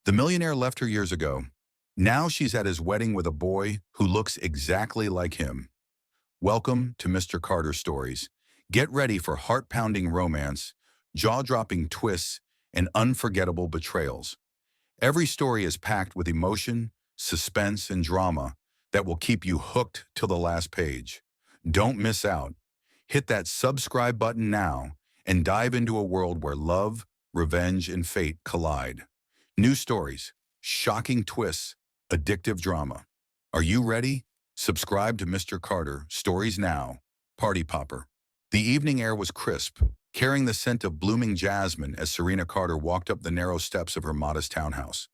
The millionaire left her years ago. Now she's at his wedding with a boy who looks exactly like him. Welcome to Mr. Carter Stories. Get ready for heart-pounding romance, jaw-dropping twists, and unforgettable betrayals. Every story is packed with emotion, suspense, and drama that will keep you hooked till the last page. Don't miss out. Hit that subscribe button now and dive into a world where love, revenge, and fate collide. New stories, shocking twists, addictive drama. Are you ready? Subscribe to Mr. Carter Stories now. Party Popper. The evening air was crisp, carrying the scent of blooming jasmine as Serena Carter walked up the narrow steps of her modest townhouse.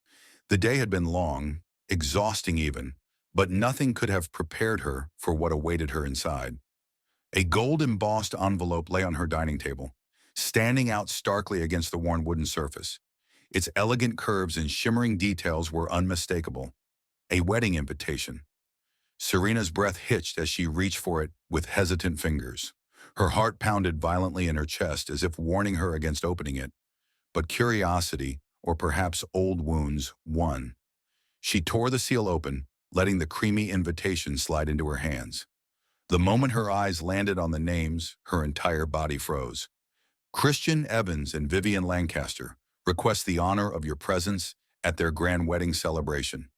The day had been long, exhausting even, but nothing could have prepared her for what awaited her inside. A gold-embossed envelope lay on her dining table, standing out starkly against the worn wooden surface. Its elegant curves and shimmering details were unmistakable. A wedding invitation. Serena's breath hitched as she reached for it with hesitant fingers. Her heart pounded violently in her chest as if warning her against opening it. But curiosity, or perhaps old wounds, won. She tore the seal open, letting the creamy invitation slide into her hands. The moment her eyes landed on the names, her entire body froze. Christian Evans and Vivian Lancaster request the honor of your presence at their grand wedding celebration.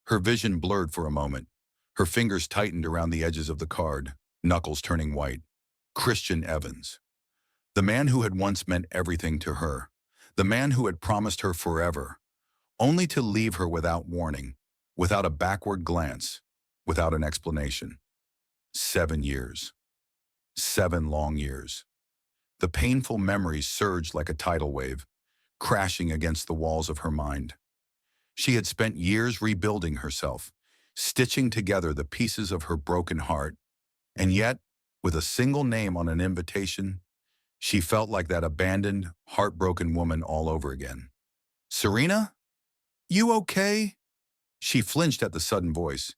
Her vision blurred for a moment. Her fingers tightened around the edges of the card, knuckles turning white. Christian Evans. The man who had once meant everything to her. The man who had promised her forever, only to leave her without warning, without a backward glance, without an explanation. 7 years. 7 long years. The painful memories surged like a tidal wave, crashing against the walls of her mind. She had spent years rebuilding herself, stitching together the pieces of her broken heart, and yet, with a single name on an invitation, she felt like that abandoned, heartbroken woman all over again. "Serena? You okay?" She flinched at the sudden voice.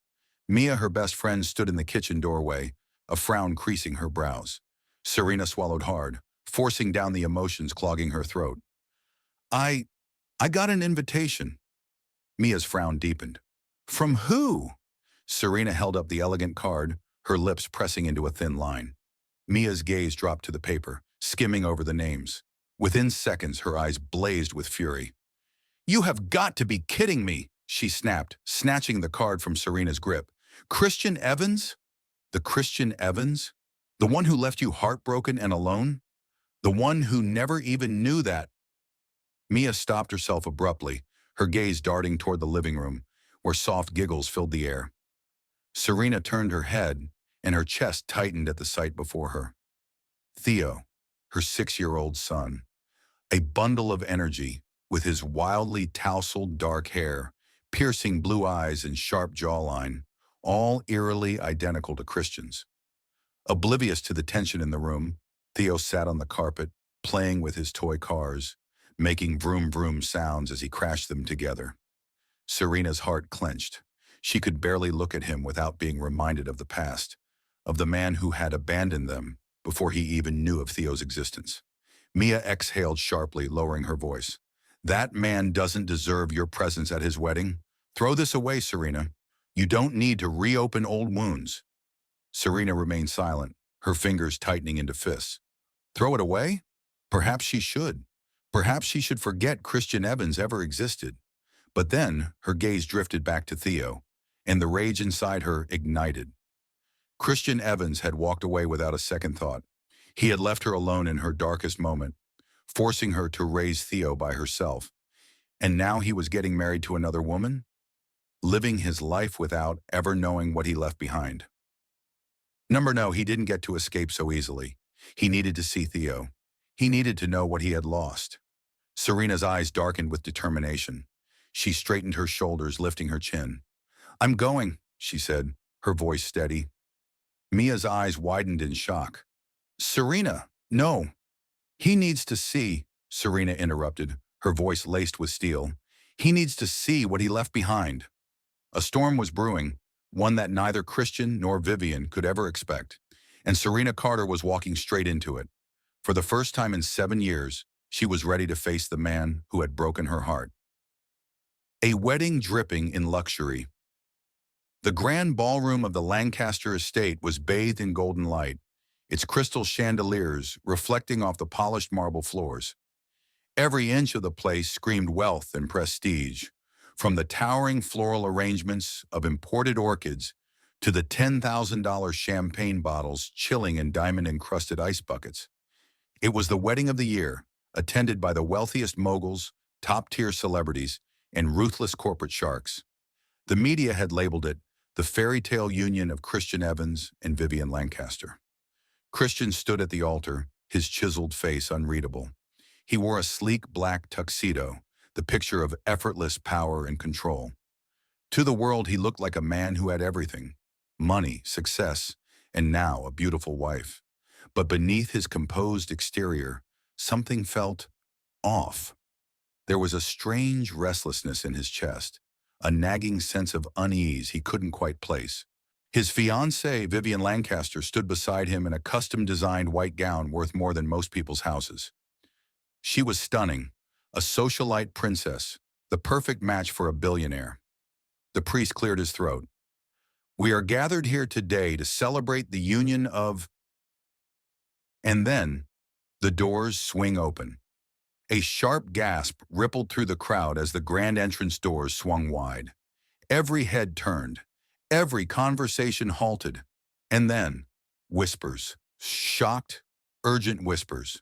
Mia, her best friend, stood in the kitchen doorway, a frown creasing her brows. Serena swallowed hard, forcing down the emotions clogging her throat. I got an invitation." Mia's frown deepened. "From who?" Serena held up the elegant card, her lips pressing into a thin line. Mia's gaze dropped to the paper, skimming over the names. Within seconds, her eyes blazed with fury. "You have got to be kidding me," she snapped, snatching the card from Serena's grip. "Christian Evans? The Christian Evans? The one who left you heartbroken and alone? The one who never even knew that?" Mia stopped herself abruptly, her gaze darting toward the living room, where soft giggles filled the air. Serena turned her head, and her chest tightened at the sight before her. Theo, her 6-year-old son, a bundle of energy, with his wildly tousled dark hair, piercing blue eyes and sharp jawline, all eerily identical to Christian's. Oblivious to the tension in the room, Theo sat on the carpet, playing with his toy cars, making vroom-vroom sounds as he crashed them together. Serena's heart clenched. She could barely look at him without being reminded of the past, of the man who had abandoned them before he even knew of Theo's existence. Mia exhaled sharply, lowering her voice. "That man doesn't deserve your presence at his wedding. Throw this away, Serena. You don't need to reopen old wounds." Serena remained silent, her fingers tightening into fists. Throw it away? Perhaps she should. Perhaps she should forget Christian Evans ever existed. But then her gaze drifted back to Theo, and the rage inside her ignited. Christian Evans had walked away without a second thought. He had left her alone in her darkest moment, forcing her to raise Theo by herself. And now he was getting married to another woman, living his life without ever knowing what he left behind. No, he didn't get to escape so easily. He needed to see Theo. He needed to know what he had lost. Serena's eyes darkened with determination. She straightened her shoulders, lifting her chin. "I'm going," she said, her voice steady. Mia's eyes widened in shock. "Serena, no. He needs to see," Serena interrupted, her voice laced with steel. "He needs to see what he left behind." A storm was brewing, one that neither Christian nor Vivian could ever expect, and Serena Carter was walking straight into it. For the first time in 7 years, she was ready to face the man who had broken her heart. A wedding dripping in luxury. The grand ballroom of the Lancaster estate was bathed in golden light, its crystal chandeliers reflecting off the polished marble floors. Every inch of the place screamed wealth and prestige, from the towering floral arrangements of imported orchids to the $10,000 champagne bottles chilling in diamond-encrusted ice buckets. It was the wedding of the year, attended by the wealthiest moguls, top-tier celebrities, and ruthless corporate sharks. The media had labeled it the fairy tale union of Christian Evans and Vivian Lancaster. Christian stood at the altar, his chiseled face unreadable. He wore a sleek black tuxedo, the picture of effortless power and control. To the world, he looked like a man who had everything: money, success, and now a beautiful wife. But beneath his composed exterior, something felt off. There was a strange restlessness in his chest, a nagging sense of unease he couldn't quite place. His fiancée, Vivian Lancaster, stood beside him in a custom-designed white gown worth more than most people's houses. She was stunning, a socialite princess, the perfect match for a billionaire. The priest cleared his throat. "We are gathered here today to celebrate the union of..." And then, the doors swing open. A sharp gasp rippled through the crowd as the grand entrance doors swung wide. Every head turned, every conversation halted, and then, whispers, shocked, urgent whispers.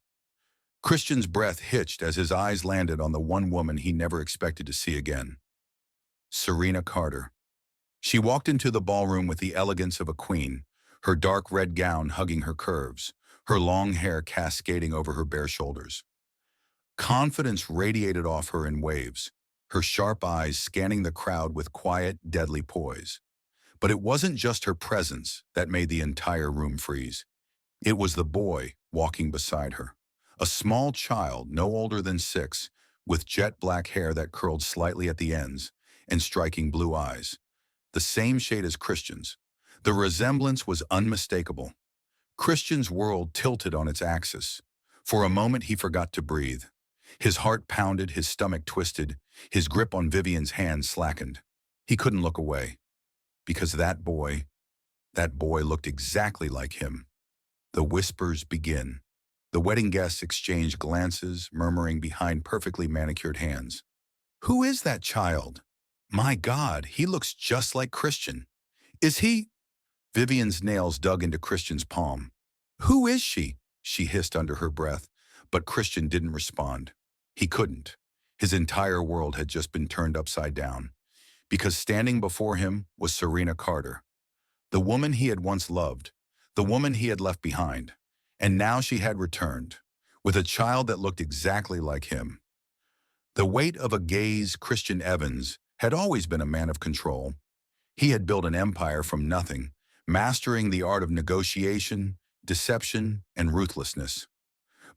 Christian's breath hitched as his eyes landed on the one woman he never expected to see again. Serena Carter. She walked into the ballroom with the elegance of a queen, her dark red gown hugging her curves, her long hair cascading over her bare shoulders. Confidence radiated off her in waves, her sharp eyes scanning the crowd with quiet, deadly poise. But it wasn't just her presence that made the entire room freeze. It was the boy walking beside her, a small child no older than 6, with jet black hair that curled slightly at the ends and striking blue eyes, the same shade as Christian's. The resemblance was unmistakable. Christian's world tilted on its axis. For a moment he forgot to breathe. His heart pounded, his stomach twisted, his grip on Vivian's hand slackened. He couldn't look away, because that boy looked exactly like him. The whispers begin. The wedding guests exchange glances, murmuring behind perfectly manicured hands. "Who is that child? My God, he looks just like Christian. Is he..." Vivian's nails dug into Christian's palm. "Who is she?" she hissed under her breath, but Christian didn't respond. He couldn't. His entire world had just been turned upside down, because standing before him was Serena Carter, the woman he had once loved, the woman he had left behind. And now she had returned, with a child that looked exactly like him. The weight of a gaze, Christian Evans had always been a man of control. He had built an empire from nothing, mastering the art of negotiation, deception, and ruthlessness.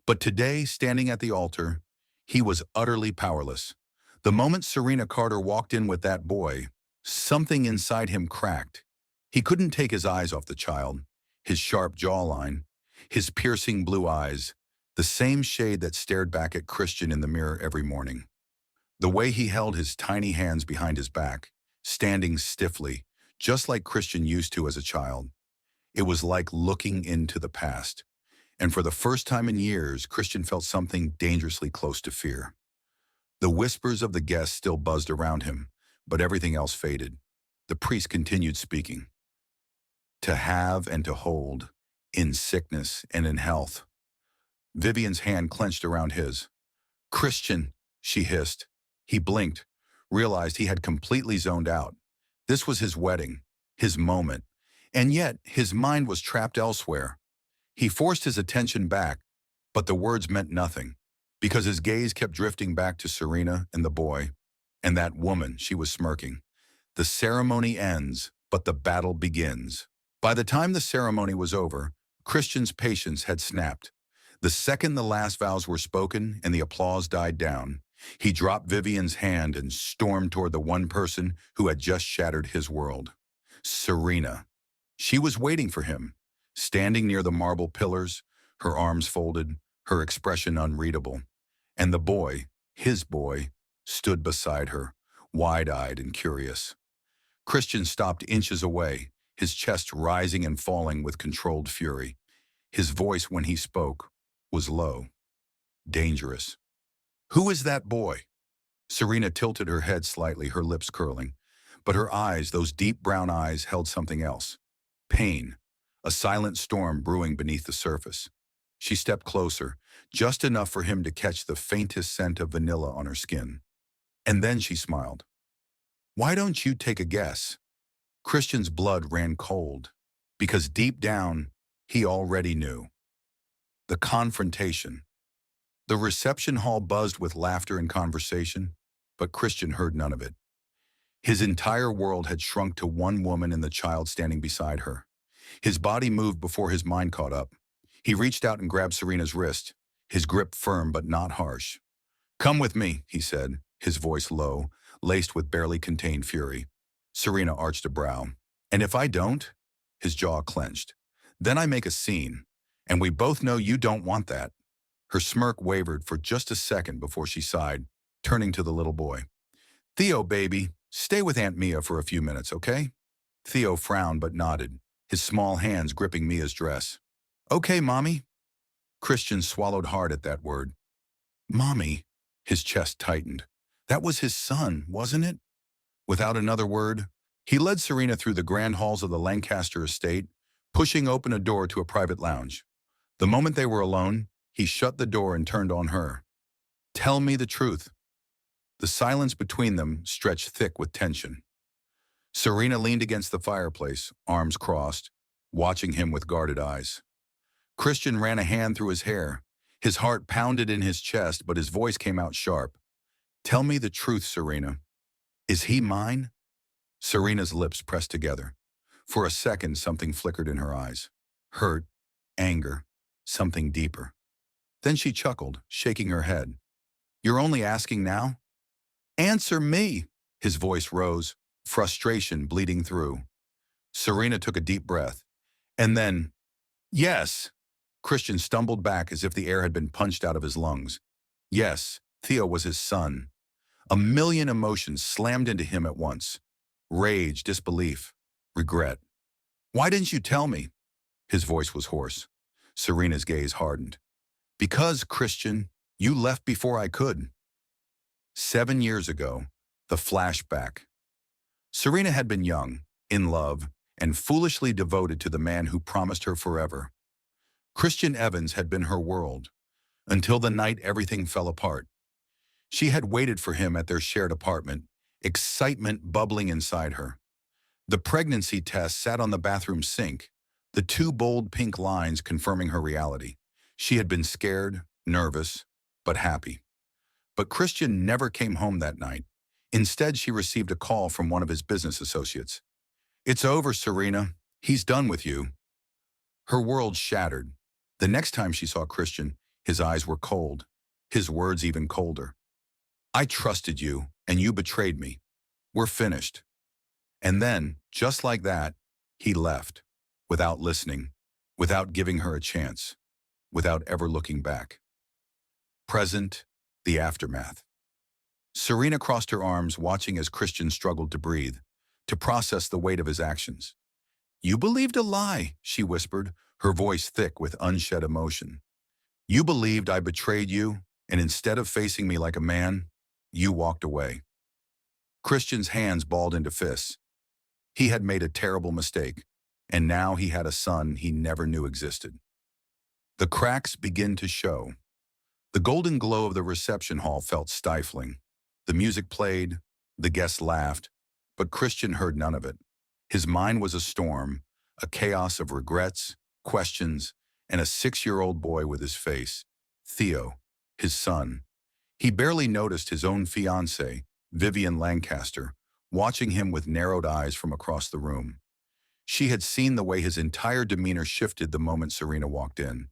But today, standing at the altar, he was utterly powerless. The moment Serena Carter walked in with that boy, something inside him cracked. He couldn't take his eyes off the child, his sharp jawline, his piercing blue eyes, the same shade that stared back at Christian in the mirror every morning. The way he held his tiny hands behind his back, standing stiffly, just like Christian used to as a child. It was like looking into the past. And for the first time in years, Christian felt something dangerously close to fear. The whispers of the guests still buzzed around him, but everything else faded. The priest continued speaking. "To have and to hold, in sickness and in health." Vivian's hand clenched around his. "Christian," she hissed. He blinked, realized he had completely zoned out. This was his wedding, his moment, and yet his mind was trapped elsewhere. He forced his attention back, but the words meant nothing, because his gaze kept drifting back to Serena and the boy, and that woman, she was smirking. The ceremony ends, but the battle begins. By the time the ceremony was over, Christian's patience had snapped. The second the last vows were spoken and the applause died down, he dropped Vivian's hand and stormed toward the one person who had just shattered his world. Serena. She was waiting for him, standing near the marble pillars, her arms folded, her expression unreadable. And the boy, his boy, stood beside her, wide-eyed and curious. Christian stopped inches away, his chest rising and falling with controlled fury. His voice, when he spoke, was low, dangerous. "Who is that boy?" Serena tilted her head slightly, her lips curling. But her eyes, those deep brown eyes, held something else. Pain, a silent storm brewing beneath the surface. She stepped closer, just enough for him to catch the faintest scent of vanilla on her skin. And then she smiled. "Why don't you take a guess?" Christian's blood ran cold, because deep down, he already knew. The confrontation. The reception hall buzzed with laughter and conversation, but Christian heard none of it. His entire world had shrunk to one woman and the child standing beside her. His body moved before his mind caught up. He reached out and grabbed Serena's wrist, his grip firm but not harsh. "Come with me," he said, his voice low, laced with barely contained fury. Serena arched a brow. "And if I don't?" His jaw clenched. "Then I make a scene, and we both know you don't want that." Her smirk wavered for just a second before she sighed, turning to the little boy. "Theo, baby, stay with Aunt Mia for a few minutes, okay?" Theo frowned but nodded, his small hands gripping Mia's dress. "Okay, Mommy." Christian swallowed hard at that word. "Mommy," his chest tightened. That was his son, wasn't it? Without another word, he led Serena through the grand halls of the Lancaster estate, pushing open a door to a private lounge. The moment they were alone, he shut the door and turned on her. "Tell me the truth." The silence between them stretched thick with tension. Serena leaned against the fireplace, arms crossed, watching him with guarded eyes. Christian ran a hand through his hair. His heart pounded in his chest, but his voice came out sharp. "Tell me the truth, Serena. Is he mine?" Serena's lips pressed together. For a second, something flickered in her eyes. Hurt, anger, something deeper. Then she chuckled, shaking her head. "You're only asking now?" "Answer me!" His voice rose, frustration bleeding through. Serena took a deep breath. And then, "Yes." Christian stumbled back as if the air had been punched out of his lungs. Yes, Theo was his son. A million emotions slammed into him at once. Rage, disbelief, regret. "Why didn't you tell me?" His voice was hoarse. Serena's gaze hardened. "Because, Christian, you left before I could." 7 years ago, the flashback. Serena had been young, in love, and foolishly devoted to the man who promised her forever. Christian Evans had been her world, until the night everything fell apart. She had waited for him at their shared apartment, excitement bubbling inside her. The pregnancy test sat on the bathroom sink, the two bold pink lines confirming her reality. She had been scared, nervous, but happy. But Christian never came home that night. Instead, she received a call from one of his business associates. "It's over, Serena. He's done with you." Her world shattered. The next time she saw Christian, his eyes were cold, his words even colder. "I trusted you, and you betrayed me. We're finished." And then, just like that, he left, without listening, without giving her a chance, without ever looking back. Present, the aftermath. Serena crossed her arms, watching as Christian struggled to breathe, to process the weight of his actions. "You believed a lie," she whispered, her voice thick with unshed emotion. "You believed I betrayed you, and instead of facing me like a man, you walked away." Christian's hands balled into fists. He had made a terrible mistake, and now he had a son he never knew existed. The cracks began to show. The golden glow of the reception hall felt stifling. The music played, the guests laughed, but Christian heard none of it. His mind was a storm, a chaos of regrets, questions, and a 6-year-old boy with his face, Theo, his son. He barely noticed his own fiancée, Vivian Lancaster, watching him with narrowed eyes from across the room. She had seen the way his entire demeanor shifted the moment Serena walked in,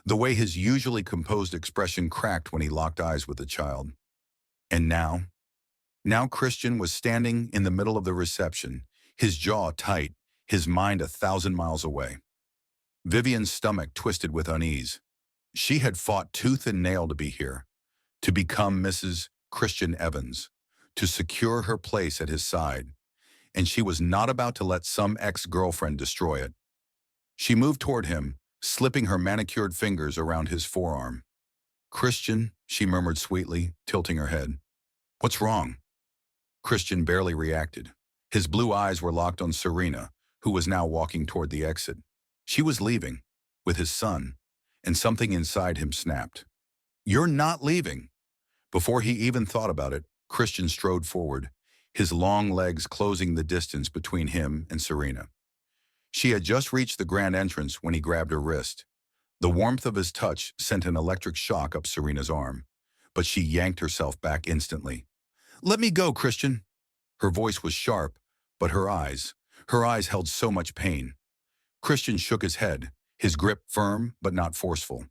the way his usually composed expression cracked when he locked eyes with the child. And now Christian was standing in the middle of the reception, his jaw tight, his mind 1,000 miles away. Vivian's stomach twisted with unease. She had fought tooth and nail to be here, to become Mrs. Christian Evans, to secure her place at his side, and she was not about to let some ex-girlfriend destroy it. She moved toward him, slipping her manicured fingers around his forearm. "Christian," she murmured sweetly, tilting her head. "What's wrong?" Christian barely reacted. His blue eyes were locked on Serena, who was now walking toward the exit. She was leaving, with his son, and something inside him snapped. "You're not leaving." Before he even thought about it, Christian strode forward, his long legs closing the distance between him and Serena. She had just reached the grand entrance when he grabbed her wrist. The warmth of his touch sent an electric shock up Serena's arm, but she yanked herself back instantly. "Let me go, Christian." Her voice was sharp, but her eyes held so much pain. Christian shook his head, his grip firm but not forceful.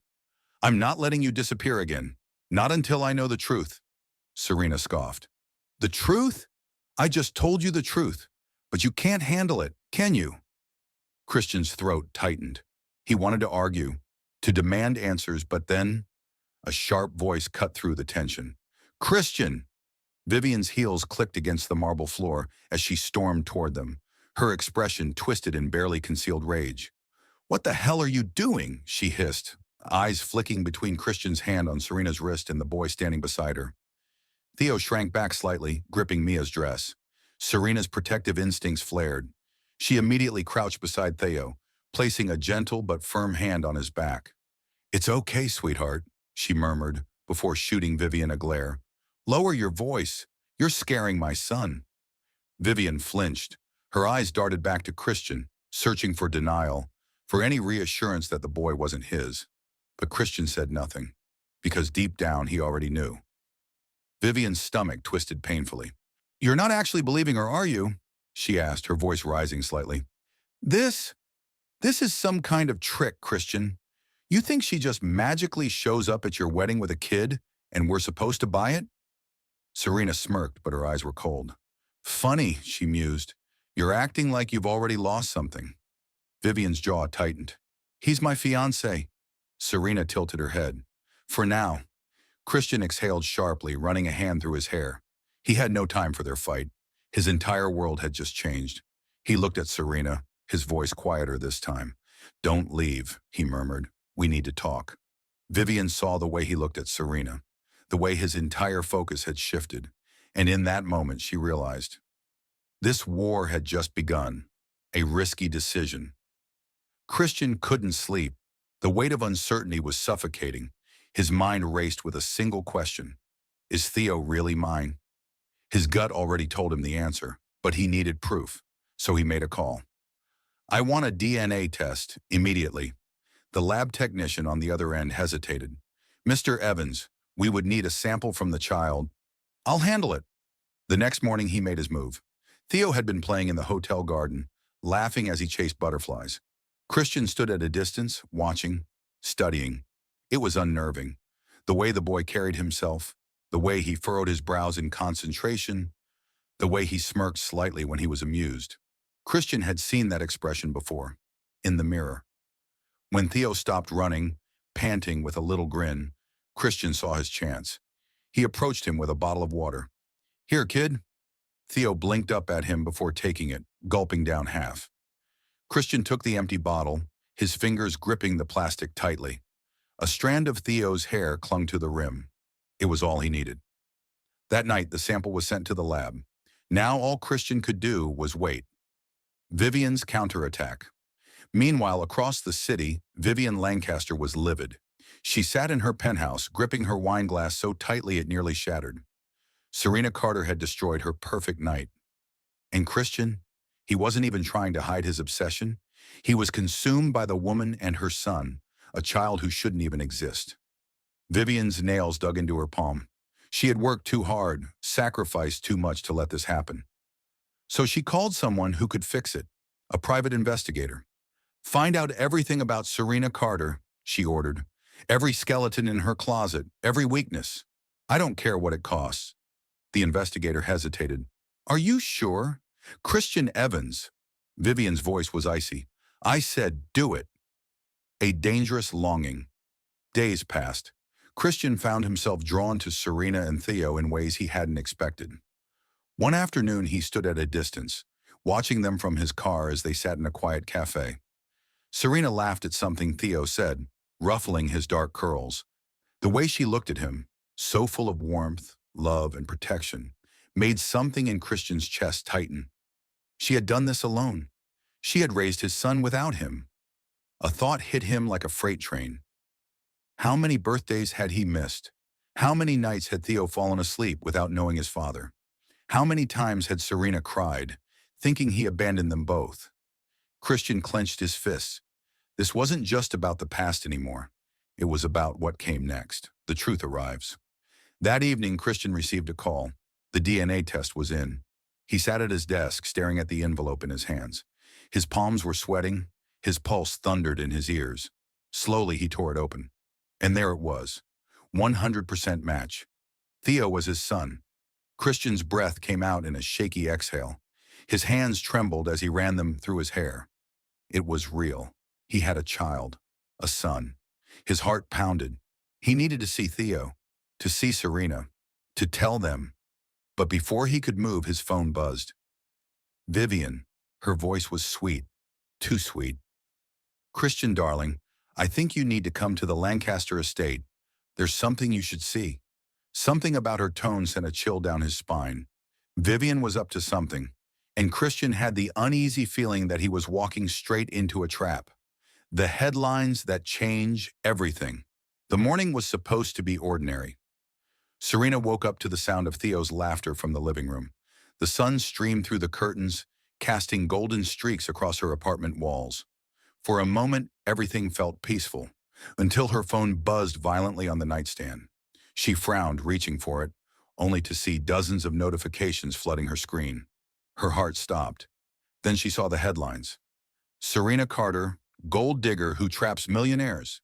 "I'm not letting you disappear again. Not until I know the truth." Serena scoffed. "The truth? I just told you the truth. But you can't handle it, can you?" Christian's throat tightened. He wanted to argue, to demand answers, but then a sharp voice cut through the tension. "Christian!" Vivian's heels clicked against the marble floor as she stormed toward them, her expression twisted in barely concealed rage. "What the hell are you doing?" she hissed, eyes flicking between Christian's hand on Serena's wrist and the boy standing beside her. Theo shrank back slightly, gripping Mia's dress. Serena's protective instincts flared. She immediately crouched beside Theo, placing a gentle but firm hand on his back. "It's okay, sweetheart," she murmured, before shooting Vivian a glare. "Lower your voice. You're scaring my son." Vivian flinched. Her eyes darted back to Christian, searching for denial, for any reassurance that the boy wasn't his. But Christian said nothing, because deep down he already knew. Vivian's stomach twisted painfully. "You're not actually believing her, are you?" she asked, her voice rising slightly. This is some kind of trick, Christian. You think she just magically shows up at your wedding with a kid, and we're supposed to buy it?" Serena smirked, but her eyes were cold. "Funny," she mused. "You're acting like you've already lost something." Vivian's jaw tightened. "He's my fiancé." Serena tilted her head. "For now." Christian exhaled sharply, running a hand through his hair. He had no time for their fight. His entire world had just changed. He looked at Serena, his voice quieter this time. "Don't leave," he murmured. "We need to talk." Vivian saw the way he looked at Serena, the way his entire focus had shifted, and in that moment she realized. This war had just begun, a risky decision. Christian couldn't sleep. The weight of uncertainty was suffocating. His mind raced with a single question. Is Theo really mine? His gut already told him the answer, but he needed proof, so he made a call. "I want a DNA test, immediately." The lab technician on the other end hesitated. "Mr. Evans, we would need a sample from the child." "I'll handle it." The next morning he made his move. Theo had been playing in the hotel garden, laughing as he chased butterflies. Christian stood at a distance, watching, studying. It was unnerving. The way the boy carried himself, the way he furrowed his brows in concentration, the way he smirked slightly when he was amused. Christian had seen that expression before, in the mirror. When Theo stopped running, panting with a little grin, Christian saw his chance. He approached him with a bottle of water. "Here, kid." Theo blinked up at him before taking it, gulping down half. Christian took the empty bottle, his fingers gripping the plastic tightly. A strand of Theo's hair clung to the rim. It was all he needed. That night, the sample was sent to the lab. Now all Christian could do was wait. Vivian's counterattack. Meanwhile, across the city, Vivian Lancaster was livid. She sat in her penthouse, gripping her wine glass so tightly it nearly shattered. Serena Carter had destroyed her perfect night. And Christian? He wasn't even trying to hide his obsession. He was consumed by the woman and her son, a child who shouldn't even exist. Vivian's nails dug into her palm. She had worked too hard, sacrificed too much to let this happen. So she called someone who could fix it, a private investigator. "Find out everything about Serena Carter," she ordered. "Every skeleton in her closet, every weakness. I don't care what it costs." The investigator hesitated. "Are you sure? Christian Evans." Vivian's voice was icy. "I said do it." A dangerous longing. Days passed. Christian found himself drawn to Serena and Theo in ways he hadn't expected. One afternoon, he stood at a distance, watching them from his car as they sat in a quiet cafe. Serena laughed at something Theo said, ruffling his dark curls. The way she looked at him, so full of warmth, love, and protection, made something in Christian's chest tighten. She had done this alone. She had raised his son without him. A thought hit him like a freight train. How many birthdays had he missed? How many nights had Theo fallen asleep without knowing his father? How many times had Serena cried, thinking he abandoned them both? Christian clenched his fists. This wasn't just about the past anymore. It was about what came next. The truth arrives. That evening, Christian received a call. The DNA test was in. He sat at his desk, staring at the envelope in his hands. His palms were sweating. His pulse thundered in his ears. Slowly, he tore it open. And there it was. 100% match. Theo was his son. Christian's breath came out in a shaky exhale. His hands trembled as he ran them through his hair. It was real. He had a child, a son. His heart pounded. He needed to see Theo, to see Serena, to tell them. But before he could move, his phone buzzed. Vivian. Her voice was sweet, too sweet. Christian, darling, I think you need to come to the Lancaster estate. There's something you should see. Something about her tone sent a chill down his spine. Vivian was up to something, and Christian had the uneasy feeling that he was walking straight into a trap. The headlines that change everything. The morning was supposed to be ordinary. Serena woke up to the sound of Theo's laughter from the living room. The sun streamed through the curtains, casting golden streaks across her apartment walls. For a moment, everything felt peaceful, until her phone buzzed violently on the nightstand. She frowned, reaching for it, only to see dozens of notifications flooding her screen. Her heart stopped. Then she saw the headlines. Serena Carter, gold digger who traps millionaires.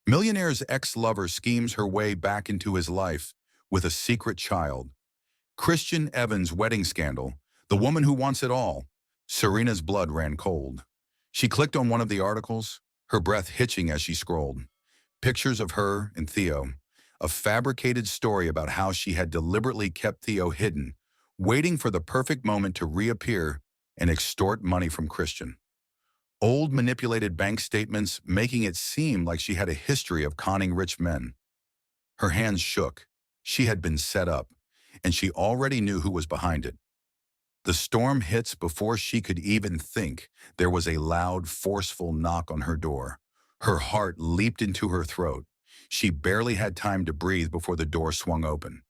Millionaire's ex-lover schemes her way back into his life with a secret child. Christian Evans' wedding scandal, the woman who wants it all. Serena's blood ran cold. She clicked on one of the articles, her breath hitching as she scrolled. Pictures of her and Theo, a fabricated story about how she had deliberately kept Theo hidden, waiting for the perfect moment to reappear and extort money from Christian. Old manipulated bank statements making it seem like she had a history of conning rich men. Her hands shook. She had been set up, and she already knew who was behind it. The storm hits before she could even think. There was a loud, forceful knock on her door. Her heart leaped into her throat. She barely had time to breathe before the door swung open.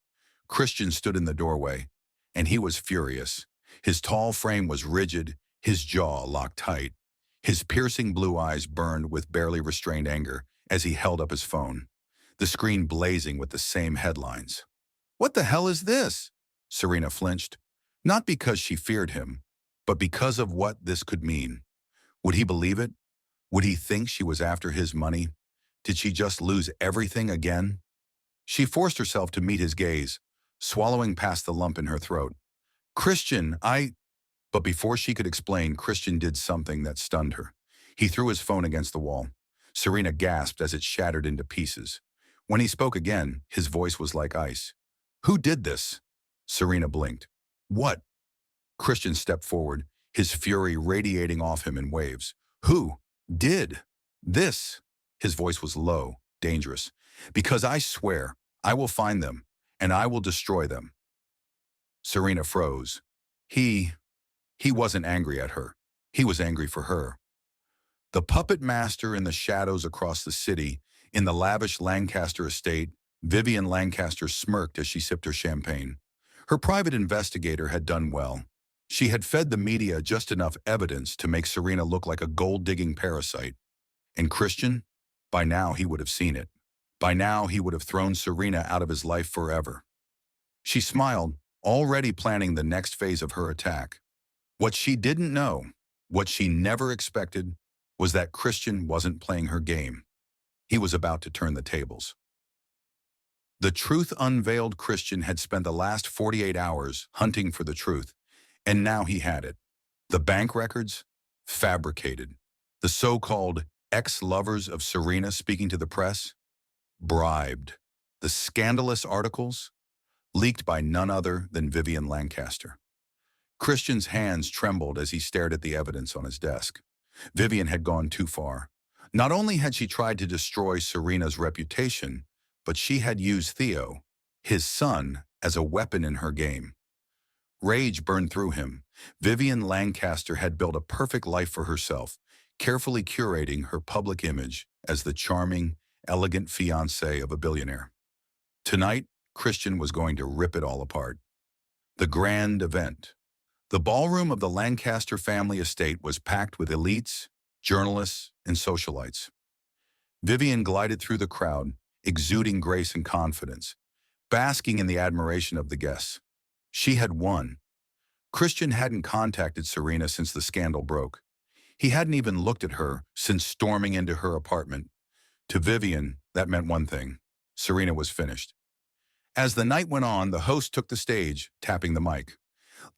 Christian stood in the doorway, and he was furious. His tall frame was rigid, his jaw locked tight. His piercing blue eyes burned with barely restrained anger as he held up his phone, the screen blazing with the same headlines. "What the hell is this?" Serena flinched, not because she feared him, but because of what this could mean. Would he believe it? Would he think she was after his money? Did she just lose everything again? She forced herself to meet his gaze, swallowing past the lump in her throat. "Christian, But before she could explain, Christian did something that stunned her. He threw his phone against the wall. Serena gasped as it shattered into pieces. When he spoke again, his voice was like ice. "Who did this?" Serena blinked. "What?" Christian stepped forward, his fury radiating off him in waves. "Who did this?" His voice was low, dangerous. "Because I swear, I will find them, and I will destroy them." Serena froze. He wasn't angry at her. He was angry for her. The puppet master in the shadows across the city, in the lavish Lancaster estate, Vivian Lancaster smirked as she sipped her champagne. Her private investigator had done well. She had fed the media just enough evidence to make Serena look like a gold-digging parasite. And Christian? By now he would have seen it. By now he would have thrown Serena out of his life forever. She smiled, already planning the next phase of her attack. What she didn't know, what she never expected, was that Christian wasn't playing her game. He was about to turn the tables. The truth unveiled. Christian had spent the last 48 hours hunting for the truth, and now he had it. The bank records? Fabricated. The so-called ex-lovers of Serena speaking to the press? Bribed. The scandalous articles? leaked by none other than Vivian Lancaster. Christian's hands trembled as he stared at the evidence on his desk. Vivian had gone too far. Not only had she tried to destroy Serena's reputation, but she had used Theo, his son, as a weapon in her game. Rage burned through him. Vivian Lancaster had built a perfect life for herself, carefully curating her public image as the charming, elegant fiancée of a billionaire. Tonight, Christian was going to rip it all apart. The grand event. The ballroom of the Lancaster family estate was packed with elites, journalists, and socialites. Vivian glided through the crowd, exuding grace and confidence, basking in the admiration of the guests. She had won. Christian hadn't contacted Serena since the scandal broke. He hadn't even looked at her since storming into her apartment. To Vivian, that meant one thing: Serena was finished. As the night went on, the host took the stage, tapping the mic.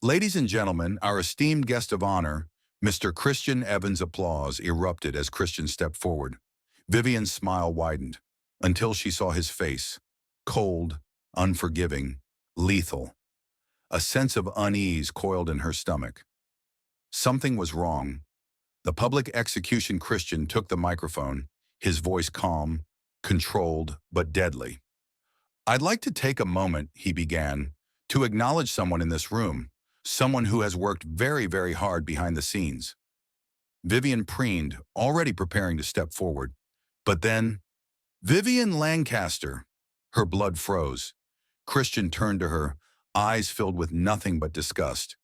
Ladies and gentlemen, our esteemed guest of honor, Mr. Christian Evans. Applause erupted as Christian stepped forward. Vivian's smile widened until she saw his face. Cold, unforgiving, lethal. A sense of unease coiled in her stomach. Something was wrong. The public execution Christian took the microphone, his voice calm, controlled, but deadly. "I'd like to take a moment," he began, "to acknowledge someone in this room, someone who has worked very, very hard behind the scenes." Vivian preened, already preparing to step forward. But then, "Vivian Lancaster." Her blood froze. Christian turned to her, eyes filled with nothing but disgust.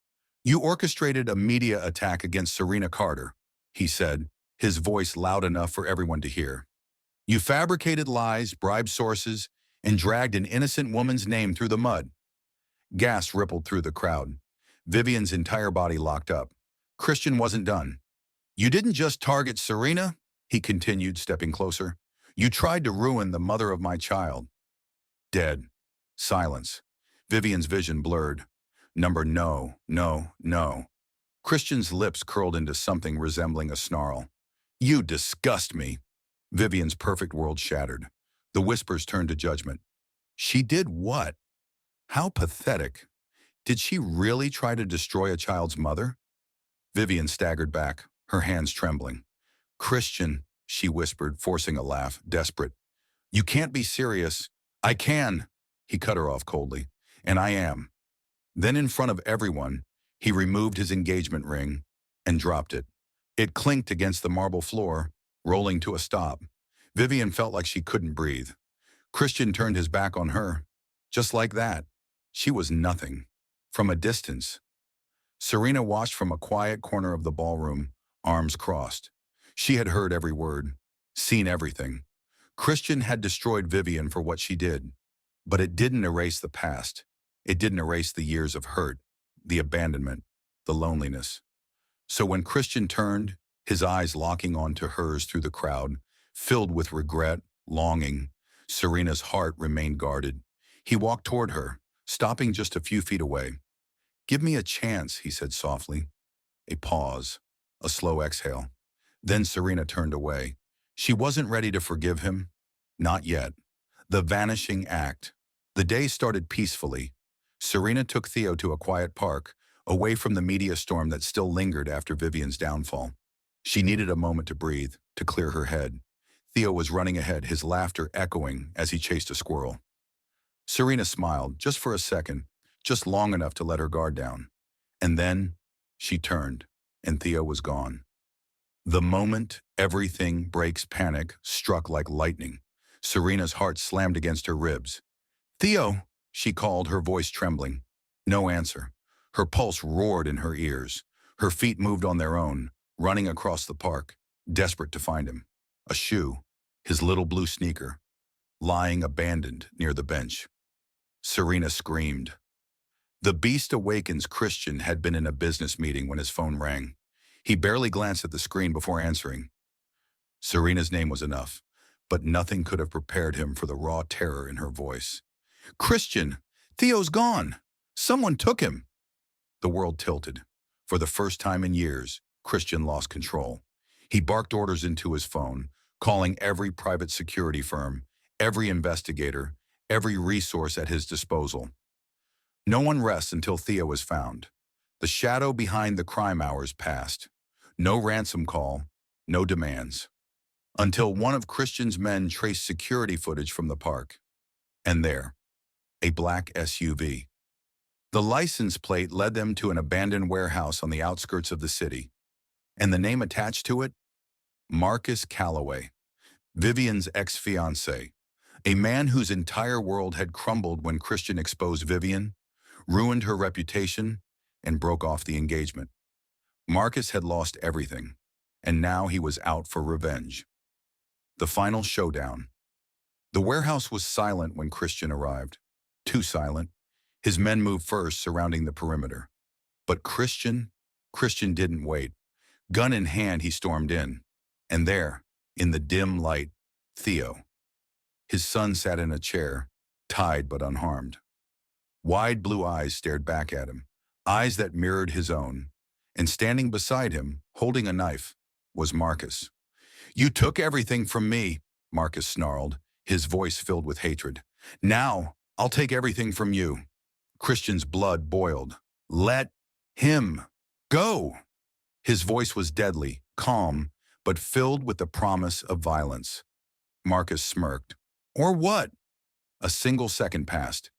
"You orchestrated a media attack against Serena Carter," he said, his voice loud enough for everyone to hear. "You fabricated lies, bribed sources, and dragged an innocent woman's name through the mud." Gas rippled through the crowd. Vivian's entire body locked up. Christian wasn't done. "You didn't just target Serena," he continued, stepping closer. "You tried to ruin the mother of my child." Dead. Silence. Vivian's vision blurred. No, no, no. Christian's lips curled into something resembling a snarl. "You disgust me." Vivian's perfect world shattered. The whispers turned to judgment. She did what? How pathetic. Did she really try to destroy a child's mother? Vivian staggered back, her hands trembling. "Christian," she whispered, forcing a laugh, desperate. "You can't be serious." "I can," he cut her off coldly. "And I am." Then in front of everyone, he removed his engagement ring and dropped it. It clinked against the marble floor, rolling to a stop. Vivian felt like she couldn't breathe. Christian turned his back on her. Just like that. She was nothing. From a distance. Serena watched from a quiet corner of the ballroom, arms crossed. She had heard every word, seen everything. Christian had destroyed Vivian for what she did. But it didn't erase the past. It didn't erase the years of hurt, the abandonment, the loneliness. So when Christian turned, his eyes locking onto hers through the crowd, filled with regret, longing, Serena's heart remained guarded. He walked toward her, stopping just a few feet away. "Give me a chance," he said softly. A pause, a slow exhale. Then Serena turned away. She wasn't ready to forgive him. Not yet. The vanishing act. The day started peacefully. Serena took Theo to a quiet park, away from the media storm that still lingered after Vivian's downfall. She needed a moment to breathe, to clear her head. Theo was running ahead, his laughter echoing as he chased a squirrel. Serena smiled, just for a second, just long enough to let her guard down. And then she turned, and Theo was gone. The moment everything breaks, panic struck like lightning. Serena's heart slammed against her ribs. "Theo," she called, her voice trembling. No answer. Her pulse roared in her ears. Her feet moved on their own, running across the park, desperate to find him. A shoe, his little blue sneaker, lying abandoned near the bench. Serena screamed. The Beast Awakens Christian had been in a business meeting when his phone rang. He barely glanced at the screen before answering. Serena's name was enough, but nothing could have prepared him for the raw terror in her voice. "Christian, Theo's gone. Someone took him." The world tilted. For the first time in years, Christian lost control. He barked orders into his phone, calling every private security firm, every investigator, every resource at his disposal. No one rests until Theo is found. The shadow behind the crime hours passed. No ransom call, no demands. Until one of Christian's men traced security footage from the park. And there, a black SUV. The license plate led them to an abandoned warehouse on the outskirts of the city. And the name attached to it? Marcus Calloway, Vivian's ex-fiancé. A man whose entire world had crumbled when Christian exposed Vivian, ruined her reputation, and broke off the engagement. Marcus had lost everything, and now he was out for revenge. The final showdown. The warehouse was silent when Christian arrived. Too silent. His men moved first, surrounding the perimeter. But Christian didn't wait. Gun in hand, he stormed in. And there, in the dim light, Theo. His son sat in a chair, tied but unharmed. Wide blue eyes stared back at him, eyes that mirrored his own. And standing beside him, holding a knife, was Marcus. "You took everything from me," Marcus snarled, his voice filled with hatred. "Now, I'll take everything from you." Christian's blood boiled. "Let him go." His voice was deadly, calm, but filled with the promise of violence. Marcus smirked. "Or what?" A single second passed.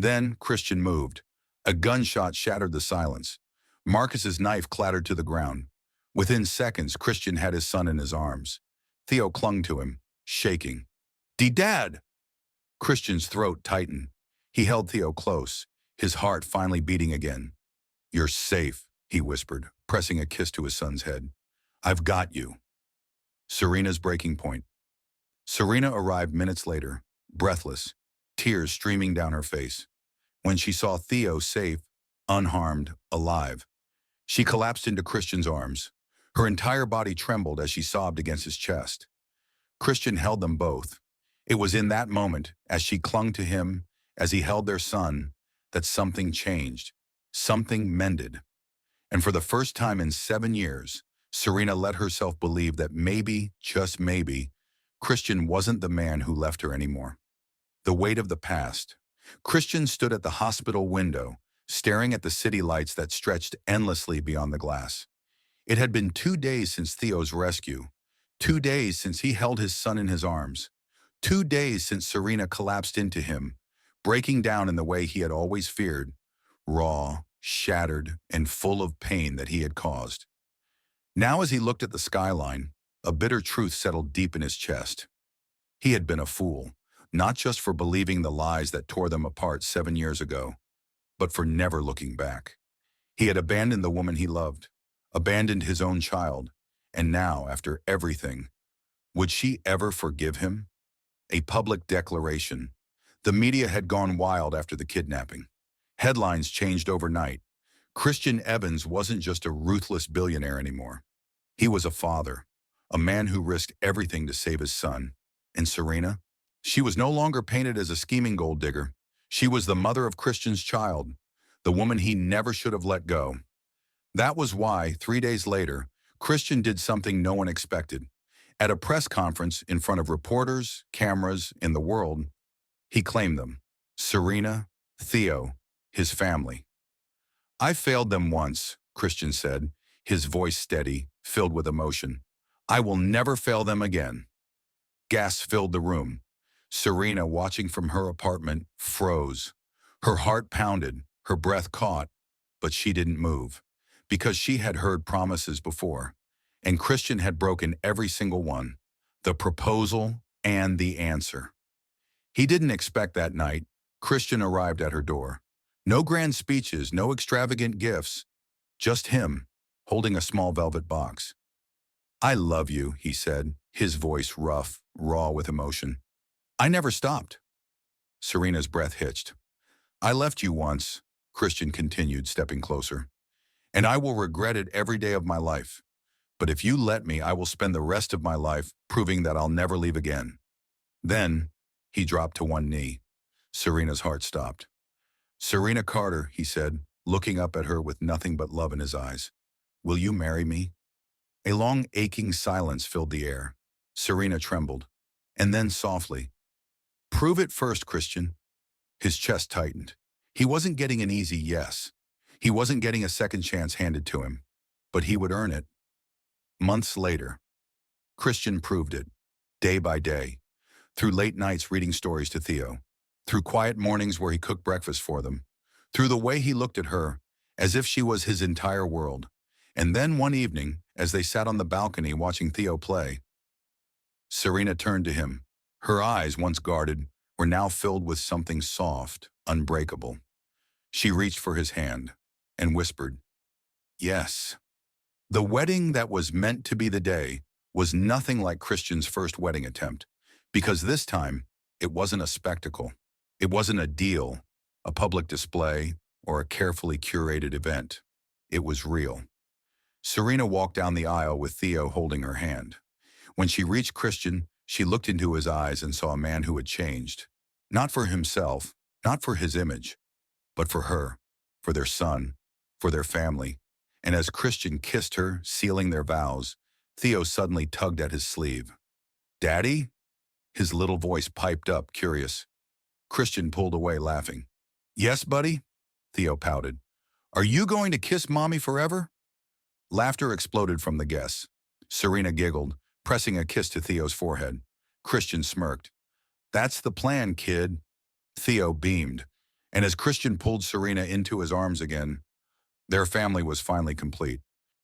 Then Christian moved. A gunshot shattered the silence. Marcus's knife clattered to the ground. Within seconds, Christian had his son in his arms. Theo clung to him, shaking. "Dad!" Christian's throat tightened. He held Theo close, his heart finally beating again. "You're safe," he whispered, pressing a kiss to his son's head. "I've got you." Serena's breaking point. Serena arrived minutes later, breathless, tears streaming down her face. When she saw Theo safe, unharmed, alive, she collapsed into Christian's arms. Her entire body trembled as she sobbed against his chest. Christian held them both. It was in that moment, as she clung to him, as he held their son, that something changed, something mended. And for the first time in 7 years, Serena let herself believe that maybe, just maybe, Christian wasn't the man who left her anymore. The weight of the past. Christian stood at the hospital window, staring at the city lights that stretched endlessly beyond the glass. It had been 2 days since Theo's rescue, 2 days since he held his son in his arms, 2 days since Serena collapsed into him, breaking down in the way he had always feared, raw, shattered, and full of pain that he had caused. Now as he looked at the skyline, a bitter truth settled deep in his chest. He had been a fool, not just for believing the lies that tore them apart 7 years ago, but for never looking back. He had abandoned the woman he loved, abandoned his own child, and now, after everything, would she ever forgive him? A public declaration. The media had gone wild after the kidnapping. Headlines changed overnight. Christian Evans wasn't just a ruthless billionaire anymore. He was a father, a man who risked everything to save his son. And Serena? She was no longer painted as a scheming gold digger. She was the mother of Christian's child, the woman he never should have let go. That was why, 3 days later, Christian did something no one expected. At a press conference in front of reporters, cameras, in the world, he claimed them. Serena, Theo, his family. "I failed them once," Christian said, his voice steady, filled with emotion. "I will never fail them again." Gasps filled the room. Serena, watching from her apartment, froze. Her heart pounded, her breath caught, but she didn't move, because she had heard promises before, and Christian had broken every single one, the proposal and the answer. He didn't expect that night. Christian arrived at her door. No grand speeches, no extravagant gifts, just him, holding a small velvet box. "I love you," he said, his voice rough, raw with emotion. "I never stopped." Serena's breath hitched. "I left you once," Christian continued, stepping closer, "and I will regret it every day of my life. But if you let me, I will spend the rest of my life proving that I'll never leave again." Then, he dropped to one knee. Serena's heart stopped. "Serena Carter," he said, looking up at her with nothing but love in his eyes. "Will you marry me?" A long, aching silence filled the air. Serena trembled. And then softly, "Prove it first, Christian." His chest tightened. He wasn't getting an easy yes. He wasn't getting a second chance handed to him, but he would earn it. Months later, Christian proved it, day by day, through late nights reading stories to Theo, through quiet mornings where he cooked breakfast for them, through the way he looked at her, as if she was his entire world. And then one evening, as they sat on the balcony watching Theo play, Serena turned to him. Her eyes, once guarded, were now filled with something soft, unbreakable. She reached for his hand and whispered, "Yes." The wedding that was meant to be the day was nothing like Christian's first wedding attempt, because this time it wasn't a spectacle. It wasn't a deal, a public display, or a carefully curated event. It was real. Serena walked down the aisle with Theo holding her hand. When she reached Christian, she looked into his eyes and saw a man who had changed. Not for himself, not for his image, but for her, for their son, for their family. And as Christian kissed her, sealing their vows, Theo suddenly tugged at his sleeve. "Daddy?" His little voice piped up, curious. Christian pulled away, laughing. "Yes, buddy?" Theo pouted. "Are you going to kiss Mommy forever?" Laughter exploded from the guests. Serena giggled, pressing a kiss to Theo's forehead. Christian smirked. "That's the plan, kid." Theo beamed, and as Christian pulled Serena into his arms again, their family was finally complete.